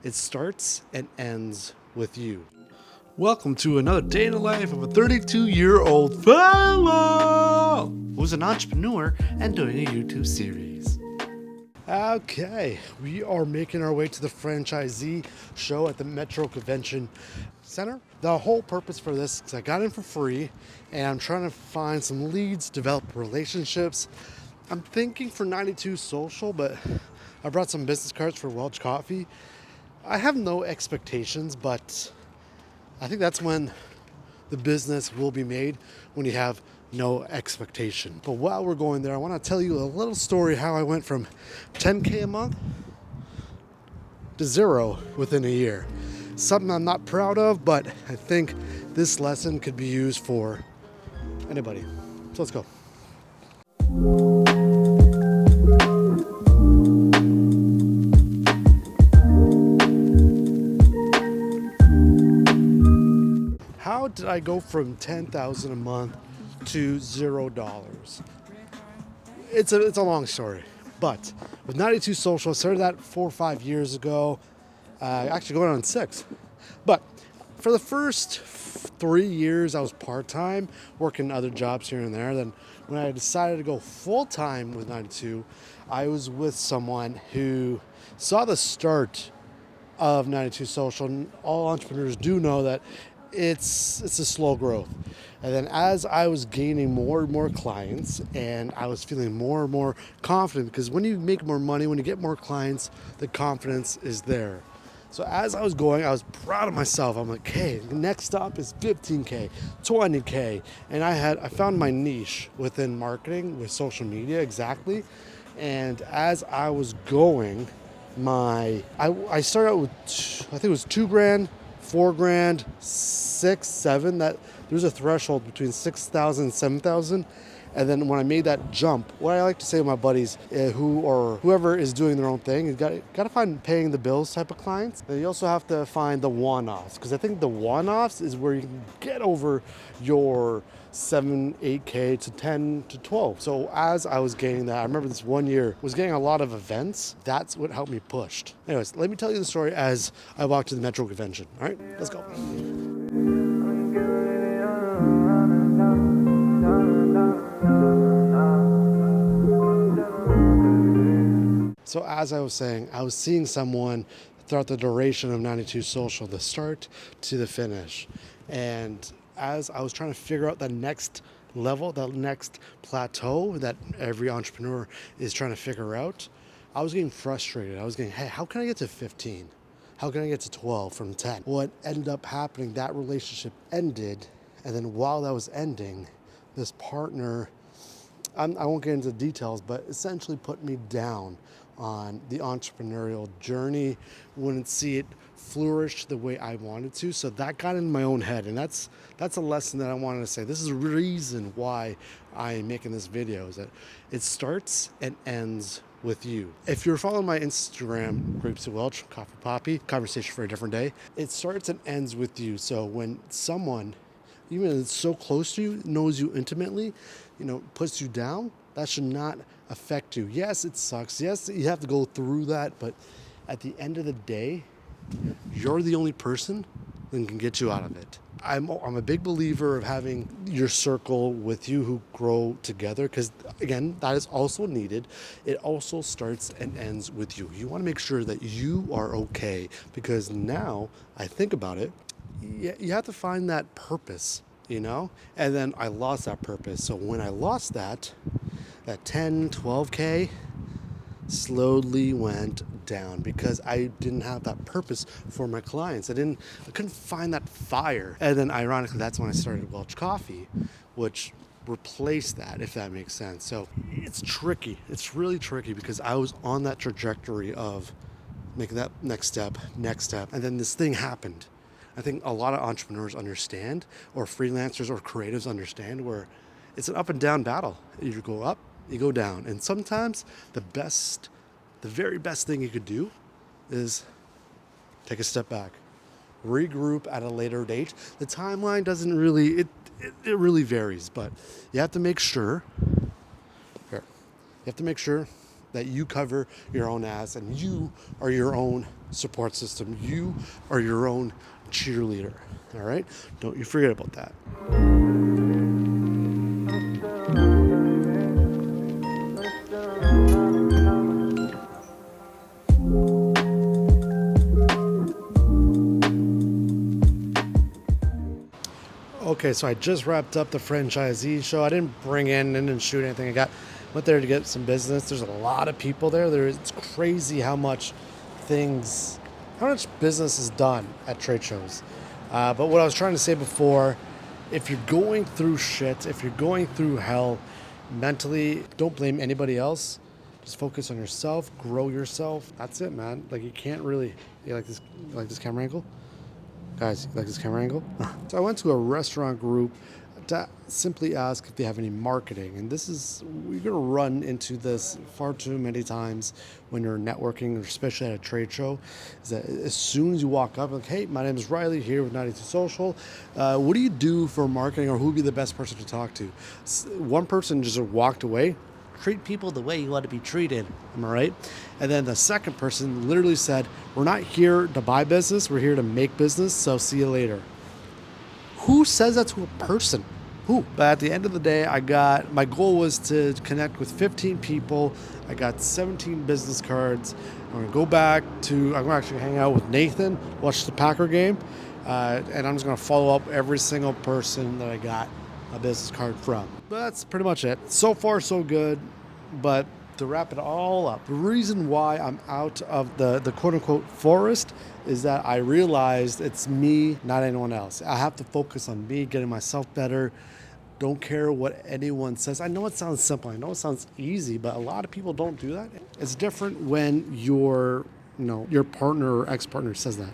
It starts and ends with you. Welcome to another day in the life of a 32-year-old fellow who's an entrepreneur and doing a YouTube series. Okay, we are making our way to the franchisee show at the Metro Convention Center. The whole purpose for this is I got in for free and I'm trying to find some leads, develop relationships. I'm thinking for 92 Social, but I brought some business cards for Welch Coffee. I have no expectations, but I think that's when the business will be made, when you have no expectation. But while we're going there, I want to tell you a little story how I went from 10K a month to zero within a year. Something I'm not proud of, but I think this lesson could be used for anybody. So let's go. How did I go from $10,000 a month to $0? It's a long story, but with 92 Social, I started that 4 or 5 years ago. Actually going on 6. But for the first 3 years, I was part-time, working other jobs here and there. Then when I decided to go full-time with 92, I was with someone who saw the start of 92 Social. And all entrepreneurs do know that it's a slow growth. And then as I was gaining more and more clients and I was feeling more and more confident, because when you make more money, when you get more clients, the confidence is there. So as I was going, I was proud of myself. I'm like, hey, the next stop is 15K, 20K. And I found my niche within marketing with social media exactly. And as I was going, I started out with, I think it was $2,000, $4,000, 6, 7. That there's a threshold between 6,000 and 7,000. And then when I made that jump, what I like to say to my buddies whoever is doing their own thing, you got to find paying the bills type of clients. Then you also have to find the one-offs, because I think the one-offs is where you can get over your 7, 8K to 10 to 12. So as I was gaining that, I remember this one year was getting a lot of events. That's what helped me push. Anyways, let me tell you the story as I walked to the Metro Convention. All right, let's go. So as I was saying, I was seeing someone throughout the duration of 92 Social, the start to the finish. And as I was trying to figure out the next level, the next plateau that every entrepreneur is trying to figure out, I was getting frustrated. I was getting, hey, how can I get to 15? How can I get to 12 from 10? What ended up happening, that relationship ended. And then while that was ending, this partner, I won't get into details, but essentially put me down on the entrepreneurial journey, wouldn't see it flourish the way I wanted to. So that got in my own head. And that's a lesson that I wanted to say. This is the reason why I'm making this video, is that it starts and ends with you. If you're following my Instagram, Grapes of Welch, Coffee Poppy, conversation for a different day, it starts and ends with you. So when someone, even that's so close to you, knows you intimately, puts you down, that should not affect you. Yes, it sucks. Yes, you have to go through that, but at the end of the day, you're the only person that can get you out of it. I'm a big believer of having your circle with you who grow together, because again, that is also needed. It also starts and ends with you. You want to make sure that you are okay, because now I think about it, you have to find that purpose, and then I lost that purpose. So when I lost that 10, 12K slowly went down because I didn't have that purpose for my clients. I couldn't find that fire. And then ironically, that's when I started Welch Coffee, which replaced that, if that makes sense. So it's tricky. It's really tricky, because I was on that trajectory of making that next step. And then this thing happened. I think a lot of entrepreneurs understand, or freelancers or creatives understand, where it's an up and down battle. You go up, you go down. And sometimes the very best thing you could do is take a step back, regroup at a later date. The timeline doesn't really, it really varies, but you have to make sure that you cover your own ass and you are your own support system. You are your own cheerleader. All right? Don't you forget about that. Okay, so I just wrapped up the franchisee show. I didn't didn't shoot anything. Went there to get some business. There's a lot of people there. It's crazy how much business is done at trade shows. But what I was trying to say before, if you're going through shit, if you're going through hell mentally, don't blame anybody else. Just focus on yourself, grow yourself. That's it, man. Like you like this camera angle? Guys, you like this camera angle? So I went to a restaurant group to simply ask if they have any marketing. And we're going to run into this far too many times when you're networking, especially at a trade show, is that as soon as you walk up, like, hey, my name is Riley here with 92 Social. What do you do for marketing, or who would be the best person to talk to? One person just walked away. Treat people the way you want to be treated. Am I right? And then the second person literally said, we're not here to buy business. We're here to make business. So see you later. Who says that to a person? Who? But at the end of the day, my goal was to connect with 15 people. I got 17 business cards. I'm going to actually hang out with Nathan, watch the Packer game. And I'm just going to follow up every single person that I got a business card from. But that's pretty much it. So far, so good. But to wrap it all up, the reason why I'm out of the quote-unquote forest is that I realized it's me, not anyone else. I have to focus on me, getting myself better. Don't care what anyone says. I know it sounds simple. I know it sounds easy, but a lot of people don't do that. It's different when your partner or ex-partner says that.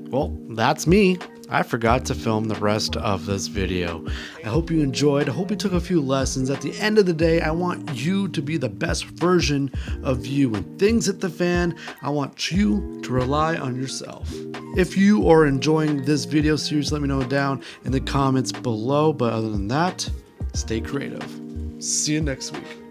Well, that's me. I forgot to film the rest of this video. I hope you enjoyed. I hope you took a few lessons. At the end of the day, I want you to be the best version of you. When things hit the fan, I want you to rely on yourself. If you are enjoying this video series, let me know down in the comments below. But other than that, stay creative. See you next week.